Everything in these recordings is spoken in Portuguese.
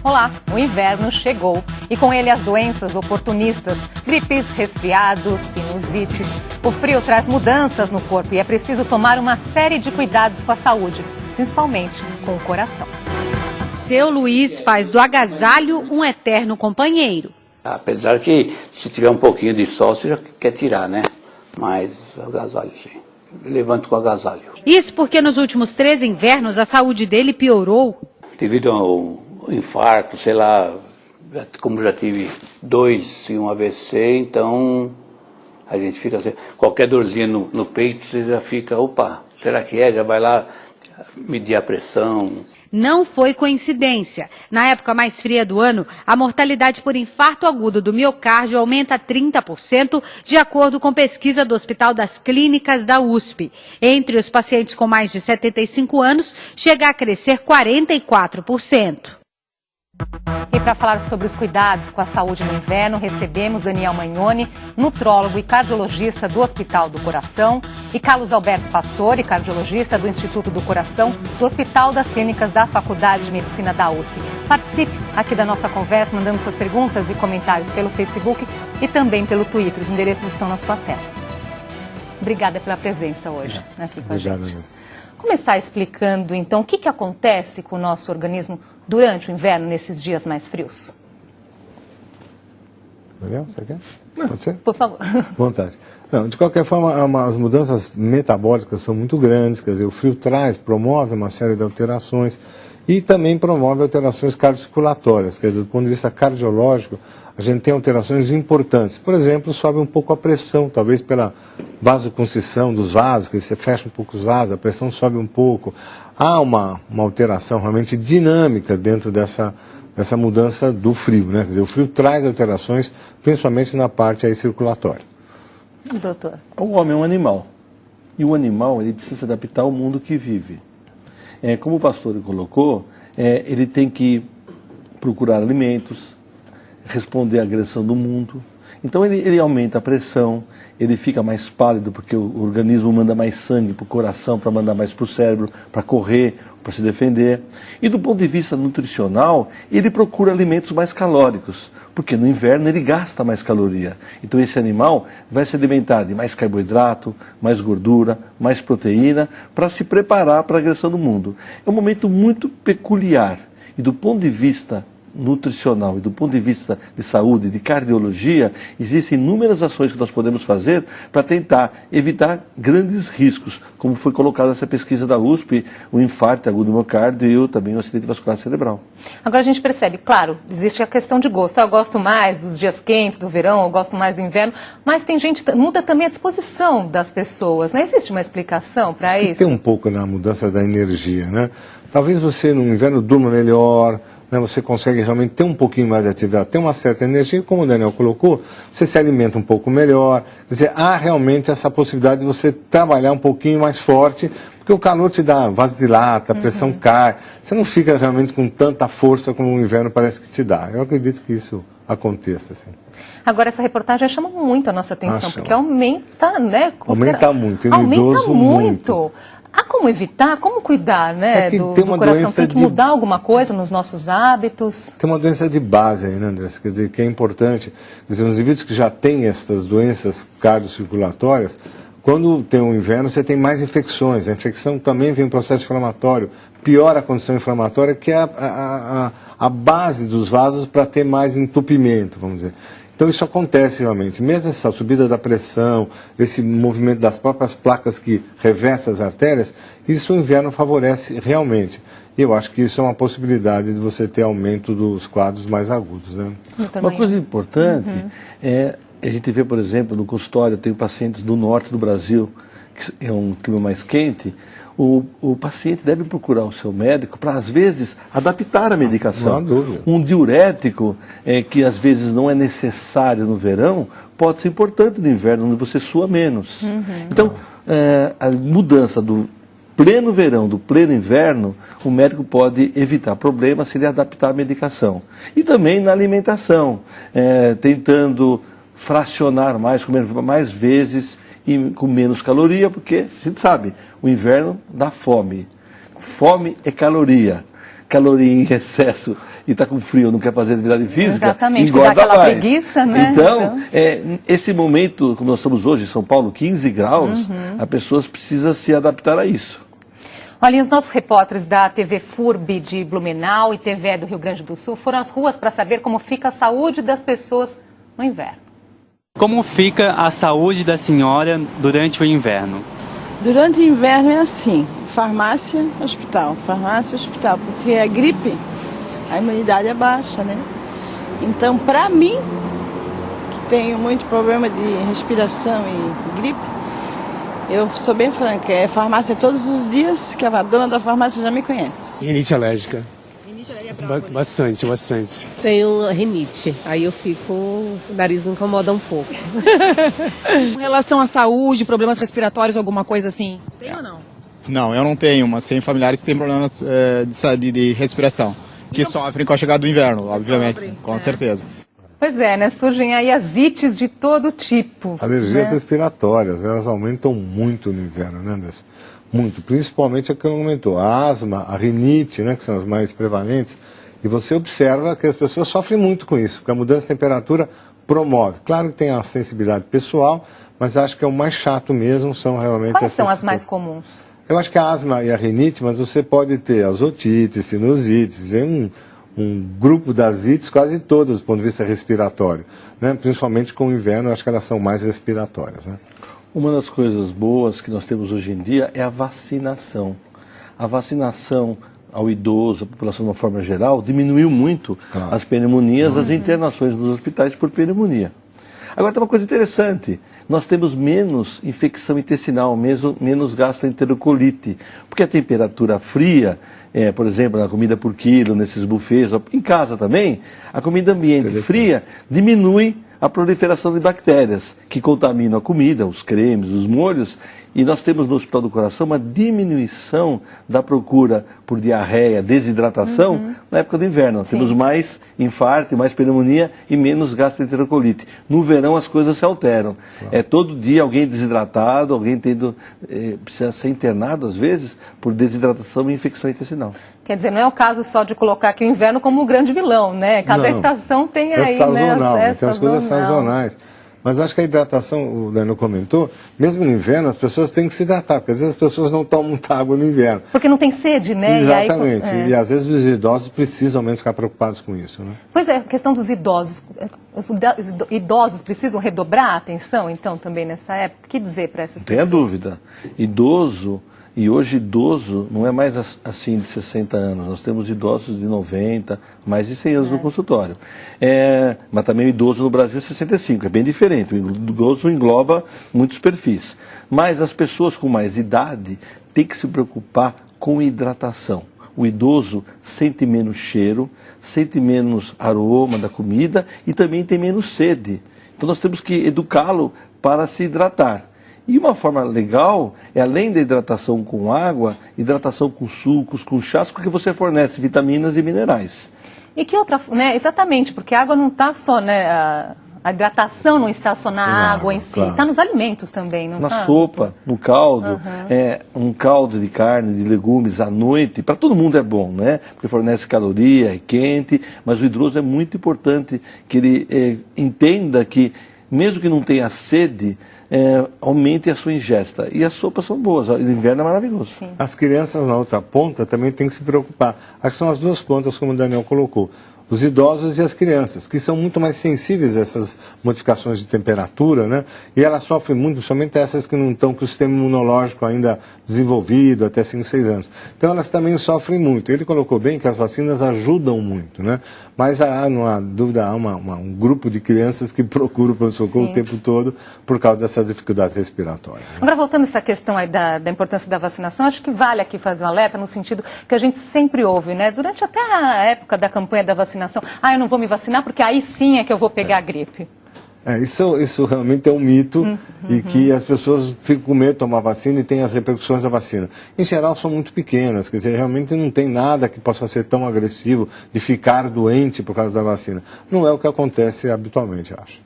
Olá, o inverno chegou e com ele as doenças oportunistas, gripes, resfriados, sinusites. O frio traz mudanças no corpo e é preciso tomar uma série de cuidados com a saúde, principalmente com o coração. Seu Luiz faz do agasalho um eterno companheiro. Apesar que se tiver um pouquinho de sol, você já quer tirar, né? Mas o agasalho, sim. Levanto com o agasalho. Isso porque nos últimos 3 invernos a saúde dele piorou. Devido ao infarto, sei lá, como já tive 2 e um AVC, então a gente fica assim, qualquer dorzinha no peito, você já fica, opa, será que é? Já vai lá medir a pressão. Não foi coincidência. Na época mais fria do ano, a mortalidade por infarto agudo do miocárdio aumenta 30%, de acordo com pesquisa do Hospital das Clínicas da USP. Entre os pacientes com mais de 75 anos, chega a crescer 44%. E para falar sobre os cuidados com a saúde no inverno, recebemos Daniel Magnoni, nutrólogo e cardiologista do Hospital do Coração, e Carlos Alberto Pastore, cardiologista do Instituto do Coração, do Hospital das Clínicas da Faculdade de Medicina da USP. Participe aqui da nossa conversa, mandando suas perguntas e comentários pelo Facebook e também pelo Twitter. Os endereços estão na sua tela. Obrigada pela presença hoje aqui com a gente. Começar explicando, então, o que acontece com o nosso organismo durante o inverno, nesses dias mais frios. Daniel, você quer? Pode ser? Por favor. Vontade. Não, de qualquer forma, as mudanças metabólicas são muito grandes, quer dizer, o frio promove uma série de alterações e também promove alterações cardiocirculatórias, quer dizer, do ponto de vista cardiológico, a gente tem alterações importantes. Por exemplo, sobe um pouco a pressão, talvez pela vasoconstrição dos vasos, que você fecha um pouco os vasos, a pressão sobe um pouco. Há uma alteração realmente dinâmica dentro dessa mudança do frio, né? Quer dizer, o frio traz alterações, principalmente na parte aí circulatória. Doutor. O homem é um animal. E o animal ele precisa se adaptar ao mundo que vive. Como o pastor colocou, ele tem que procurar alimentos, responder à agressão do mundo. Então ele aumenta a pressão, ele fica mais pálido porque o organismo manda mais sangue para o coração, para mandar mais para o cérebro, para correr, para se defender. E do ponto de vista nutricional, ele procura alimentos mais calóricos, porque no inverno ele gasta mais caloria. Então esse animal vai se alimentar de mais carboidrato, mais gordura, mais proteína, para se preparar para a agressão do mundo. É um momento muito peculiar. E do ponto de vista nutricional e do ponto de vista de saúde, de cardiologia, existem inúmeras ações que nós podemos fazer para tentar evitar grandes riscos, como foi colocado nessa pesquisa da USP, o infarto agudo do miocárdio e também o acidente vascular cerebral. Agora a gente percebe, claro, existe a questão de gosto. Eu gosto mais dos dias quentes, do verão, eu gosto mais do inverno, mas tem gente, muda também a disposição das pessoas, não existe uma explicação para isso? Tem um pouco na mudança da energia, né? Talvez você no inverno durma melhor, né, você consegue realmente ter um pouquinho mais de atividade, ter uma certa energia, como o Daniel colocou, você se alimenta um pouco melhor, quer dizer, há realmente essa possibilidade de você trabalhar um pouquinho mais forte, porque o calor te dá vasodilata, a pressão cai, você não fica realmente com tanta força como o inverno parece que te dá. Eu acredito que isso aconteça, assim. Agora, essa reportagem chama muito a nossa atenção, porque aumenta, né? Aumenta muito, e no aumenta idoso muito. Há como evitar, como cuidar, né, do coração? Tem que mudar alguma coisa nos nossos hábitos? Tem uma doença de base aí, né, André? Quer dizer, que é importante. Quer dizer, nos indivíduos que já têm essas doenças cardiocirculatórias, quando tem o inverno, você tem mais infecções. A infecção também vem um processo inflamatório, piora a condição inflamatória, que é a base dos vasos para ter mais entupimento, vamos dizer. Então isso acontece realmente, mesmo essa subida da pressão, esse movimento das próprias placas que revestem as artérias, isso o inverno favorece realmente. E eu acho que isso é uma possibilidade de você ter aumento dos quadros mais agudos, né? Uma coisa importante a gente vê, por exemplo, no consultório, eu tenho pacientes do norte do Brasil, que é um clima mais quente, o paciente deve procurar o seu médico para, às vezes, adaptar a medicação. Não há dúvida. Um diurético, que às vezes não é necessário no verão, pode ser importante no inverno, onde você sua menos. Então, a mudança do pleno verão, do pleno inverno, o médico pode evitar problemas se ele adaptar a medicação. E também na alimentação, tentando fracionar mais, comer mais vezes e com menos caloria, porque a gente sabe, o inverno dá fome. Fome é caloria. Caloria em excesso e está com frio, não quer fazer atividade física, exatamente, engorda dá aquela mais. preguiça, né? Então, esse momento, como nós estamos hoje em São Paulo, 15 graus, a pessoa precisa se adaptar a isso. Olha, os nossos repórteres da TV FURB de Blumenau e TVE do Rio Grande do Sul foram às ruas para saber como fica a saúde das pessoas no inverno. Como fica a saúde da senhora durante o inverno? Durante o inverno é assim, farmácia, hospital, porque a gripe, a imunidade é baixa, né? Então, para mim, que tenho muito problema de respiração e gripe, eu sou bem franca, é farmácia todos os dias, que a dona da farmácia já me conhece. Rinite alérgica. Bastante. Tenho rinite, aí eu fico, o nariz incomoda um pouco. Com relação à saúde, problemas respiratórios, alguma coisa assim? Tem ou não? Não, eu não tenho, mas tenho familiares que têm problemas de respiração, que sofrem com a chegada do inverno, obviamente, com certeza. Pois é, né? Surgem aí as ites de todo tipo. Alergias né? respiratórias, elas aumentam muito no inverno, né, Anderson? Muito, principalmente a que aumentou, a asma, a rinite, né, que são as mais prevalentes, e você observa que as pessoas sofrem muito com isso, porque a mudança de temperatura promove. Claro que tem a sensibilidade pessoal, mas acho que é o mais chato mesmo, são realmente Quais essas são as mais comuns? Eu acho que a asma e a rinite, mas você pode ter as otites, sinusites, vem um grupo das ites quase todas do ponto de vista respiratório, né? Principalmente com o inverno, eu acho que elas são mais respiratórias, né? Uma das coisas boas que nós temos hoje em dia é a vacinação. A vacinação ao idoso, à população de uma forma geral, diminuiu muito as pneumonias, as internações nos hospitais por pneumonia. Agora tem uma coisa interessante, nós temos menos infecção intestinal, menos gastroenterocolite, porque a temperatura fria, por exemplo, na comida por quilo, nesses buffets, em casa também, a comida ambiente fria diminui a proliferação de bactérias que contaminam a comida, os cremes, os molhos, e nós temos no Hospital do Coração uma diminuição da procura por diarreia, desidratação na época do inverno. Nós temos mais infarto, mais pneumonia e menos gastroenterocolite. No verão as coisas se alteram. É todo dia alguém desidratado, alguém precisa ser internado às vezes por desidratação e infecção intestinal. Quer dizer, não é o caso só de colocar aqui o inverno como um grande vilão, né? Cada estação tem aí, sazonal, né? Tem as coisas sazonais. Mas acho que a hidratação, o Daniel comentou, mesmo no inverno as pessoas têm que se hidratar, porque às vezes as pessoas não tomam muita água no inverno. Porque não tem sede, né? Exatamente. E às vezes os idosos precisam mesmo ficar preocupados com isso, né? Pois é, a questão dos idosos. Os idosos precisam redobrar a atenção, então, também nessa época? O que dizer para essas pessoas? Não tenha dúvida. Idoso, e hoje idoso não é mais assim de 60 anos, nós temos idosos de 90, mais de 100 anos no consultório. Mas também o idoso no Brasil é 65, é bem diferente, o idoso engloba muitos perfis. Mas as pessoas com mais idade têm que se preocupar com hidratação. O idoso sente menos cheiro, sente menos aroma da comida e também tem menos sede. Então nós temos que educá-lo para se hidratar. E uma forma legal é, além da hidratação com água, hidratação com sucos, com chás, porque você fornece vitaminas e minerais. E que outra, né? Exatamente, porque a água não está só, né? A hidratação não está só na água em si, está nos alimentos também, não está? Na sopa, no caldo, um caldo de carne, de legumes à noite, para todo mundo é bom, né? Porque fornece caloria, é quente, mas o idoso é muito importante que ele entenda que, mesmo que não tenha sede, aumente a sua ingesta. E as sopas são boas, o inverno é maravilhoso. Sim. As crianças na outra ponta também têm que se preocupar. Acho que são as duas pontas, como o Daniel colocou. Os idosos e as crianças, que são muito mais sensíveis a essas modificações de temperatura, né? E elas sofrem muito, principalmente essas que não estão com o sistema imunológico ainda desenvolvido, até 5, 6 anos. Então elas também sofrem muito. Ele colocou bem que as vacinas ajudam muito, né? Mas não há dúvida, há um grupo de crianças que procuram o pronto-socorro o tempo todo por causa dessa dificuldade respiratória. Né? Agora, voltando a essa questão aí da importância da vacinação, acho que vale aqui fazer um alerta no sentido que a gente sempre ouve, né? Durante até a época da campanha da vacinação, eu não vou me vacinar porque aí sim é que eu vou pegar a gripe. Isso realmente é um mito e que as pessoas ficam com medo de tomar vacina e tem as repercussões da vacina. Em geral são muito pequenas, quer dizer, realmente não tem nada que possa ser tão agressivo de ficar doente por causa da vacina. Não é o que acontece habitualmente, acho.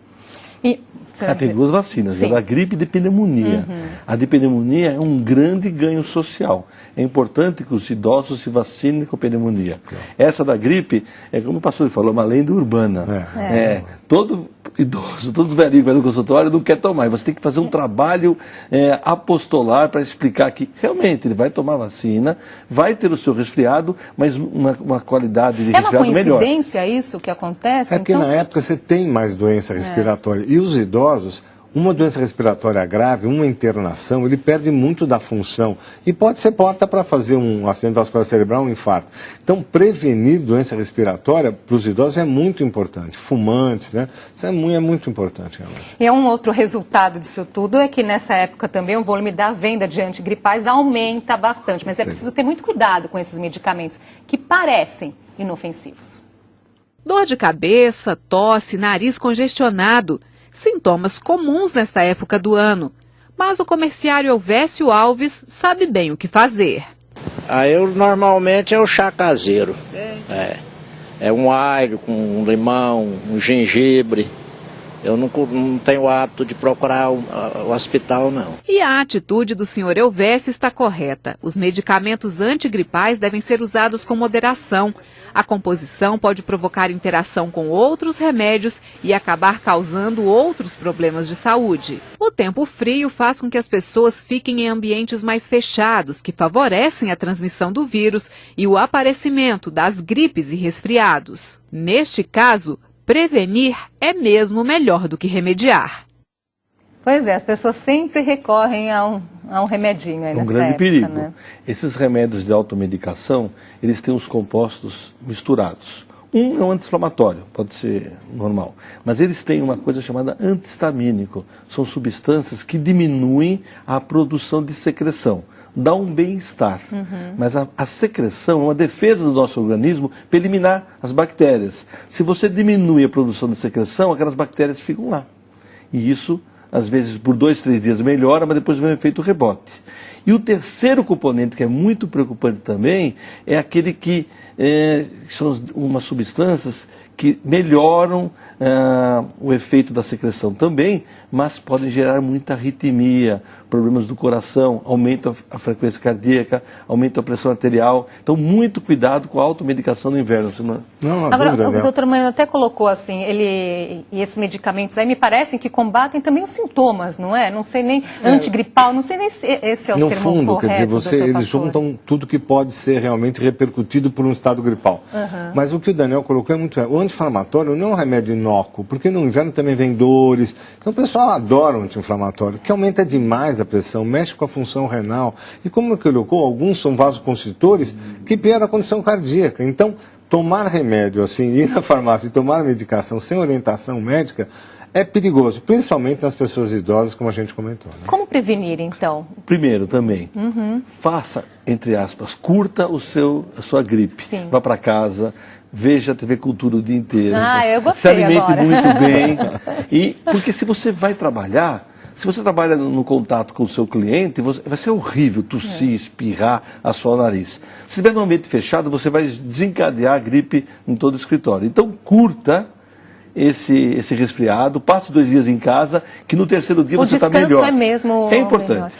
Tem duas vacinas, a da gripe e de pneumonia. A de pneumonia é um grande ganho social. É importante que os idosos se vacinem com pneumonia. Essa da gripe, é como o pastor falou, uma lenda urbana. Todo idoso, todo velhinho que vai no consultório não quer tomar. Você tem que fazer um trabalho apostolar para explicar que realmente ele vai tomar vacina, vai ter o seu resfriado, mas uma qualidade de resfriado melhor. É uma coincidência isso que acontece? É porque na época você tem mais doença respiratória. E os idosos, uma doença respiratória grave, uma internação, ele perde muito da função. E pode ser porta para fazer um acidente vascular cerebral, um infarto. Então, prevenir doença respiratória para os idosos é muito importante. Fumantes, né? Isso é muito importante. Realmente. E um outro resultado disso tudo é que nessa época também o volume da venda de antigripais aumenta bastante. Mas é preciso ter muito cuidado com esses medicamentos que parecem inofensivos. Dor de cabeça, tosse, nariz congestionado. Sintomas comuns nesta época do ano. Mas o comerciário Elvésio Alves sabe bem o que fazer. Eu normalmente é o chá caseiro. É um alho com um limão, um gengibre. Eu não tenho o hábito de procurar o hospital, não. E a atitude do senhor Elvésio está correta. Os medicamentos antigripais devem ser usados com moderação. A composição pode provocar interação com outros remédios e acabar causando outros problemas de saúde. O tempo frio faz com que as pessoas fiquem em ambientes mais fechados, que favorecem a transmissão do vírus e o aparecimento das gripes e resfriados. Neste caso, prevenir é mesmo melhor do que remediar. Pois é, as pessoas sempre recorrem a um remedinho aí nessa época. Um grande perigo. Né? Esses remédios de automedicação, eles têm os compostos misturados. Um é um anti-inflamatório, pode ser normal, mas eles têm uma coisa chamada antihistamínico. São substâncias que diminuem a produção de secreção. Dá um bem-estar, mas a secreção é uma defesa do nosso organismo para eliminar as bactérias. Se você diminui a produção de secreção, aquelas bactérias ficam lá. E isso, às vezes, por 2, 3 dias melhora, mas depois vem um efeito rebote. E o terceiro componente, que é muito preocupante também, é aquele que são umas substâncias que melhoram o efeito da secreção também, mas podem gerar muita arritmia, problemas do coração, aumenta a frequência cardíaca, aumenta a pressão arterial. Então, muito cuidado com a automedicação no inverno. Agora, o doutor Mano até colocou assim, e esses medicamentos aí me parecem que combatem também os sintomas, não é? Não sei nem antigripal, não sei nem se esse é o termo correto. No fundo, quer dizer, eles juntam tudo que pode ser realmente repercutido por um estado gripal. Mas o que o Daniel colocou é muito o anti-inflamatório não é um remédio inócuo, porque no inverno também vem dores. Então o pessoal adora o anti-inflamatório, que aumenta demais a pressão, mexe com a função renal. E como ele colocou, alguns são vasoconstritores que pioram a condição cardíaca. Então, tomar remédio assim, ir na farmácia e tomar medicação sem orientação médica é perigoso, principalmente nas pessoas idosas, como a gente comentou. Né? Como prevenir, então? Primeiro, também, faça, entre aspas, curta a sua gripe. Sim. Vá para casa, veja a TV Cultura o dia inteiro. Eu gostei. Se alimente agora. muito bem. Porque se você vai trabalhar, se você trabalha no contato com o seu cliente, vai ser horrível tossir, espirrar, assoar o nariz. Se estiver num ambiente fechado, você vai desencadear a gripe em todo o escritório. Então, curta esse resfriado, passe 2 dias em casa, que no terceiro dia você está melhor. O descanso é mesmo importante. Melhor.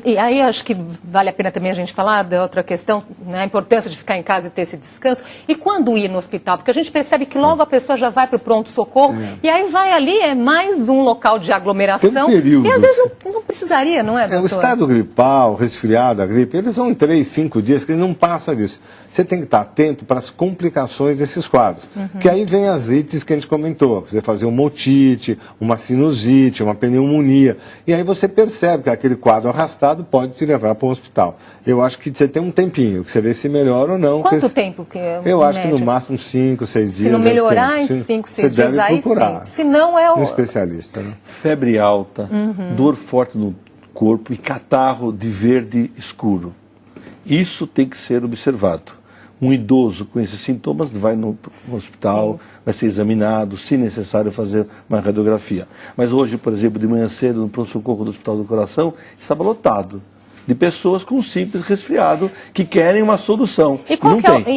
E aí acho que vale a pena também a gente falar da outra questão, né, a importância de ficar em casa e ter esse descanso. E quando ir no hospital? Porque a gente percebe que logo a pessoa já vai para o pronto-socorro e aí vai ali, é mais um local de aglomeração. Tem um período. E às vezes não precisaria, não é, doutor? O estado gripal, o resfriado, a gripe, eles são 3, 5 dias que não passa disso. Você tem que estar atento para as complicações desses quadros. Que aí vem as ites que a gente comentou. Você fazer uma otite, uma sinusite, uma pneumonia. E aí você percebe que aquele quadro arrastado pode te levar para um hospital. Eu acho que você tem um tempinho, que você vê se melhora ou não. Quanto tempo que é? Eu acho que no máximo 5, 6 dias. Se não melhorar em 5, 6 dias, aí sim. Se não é um especialista. Né? Febre alta, dor forte no corpo e catarro de verde escuro. Isso tem que ser observado. Um idoso com esses sintomas vai no hospital, vai ser examinado, se necessário fazer uma radiografia. Mas hoje, por exemplo, de manhã cedo, no pronto-socorro do Hospital do Coração, estava lotado. de pessoas com simples resfriado que querem uma solução. E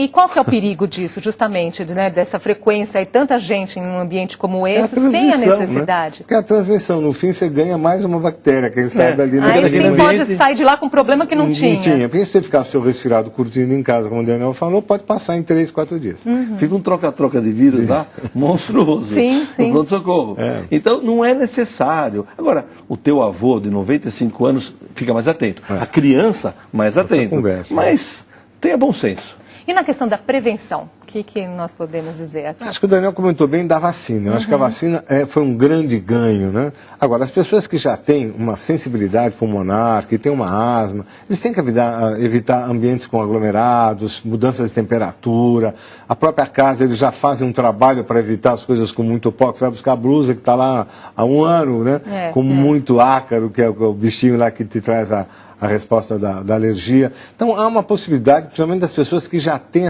qual que é o perigo disso, justamente, né, dessa frequência e tanta gente em um ambiente como esse, sem a necessidade? Né? Porque a transmissão, no fim, você ganha mais uma bactéria, quem sabe ali naquele ambiente. Aí sim pode sair de lá com um problema que não tinha. Não tinha, porque se você ficar seu resfriado curtindo em casa, como o Daniel falou, pode passar em 3, 4 dias. Fica um troca-troca de vírus lá, monstruoso. Sim. No pronto-socorro. Então, não é necessário. Agora, o teu avô de 95 anos fica mais atento. A criança, mais atento. Mas tenha bom senso. E na questão da prevenção, o que nós podemos dizer aqui? Acho que o Daniel comentou bem da vacina. Eu acho que a vacina foi um grande ganho, né? Agora, as pessoas que já têm uma sensibilidade pulmonar, que têm uma asma, eles têm que evitar ambientes com aglomerados, mudanças de temperatura. A própria casa, eles já fazem um trabalho para evitar as coisas com muito pó. Você vai buscar a blusa que está lá há 1 ano, né? Com muito ácaro, que é o bichinho lá que te traz a resposta da alergia. Então, há uma possibilidade, principalmente das pessoas que já têm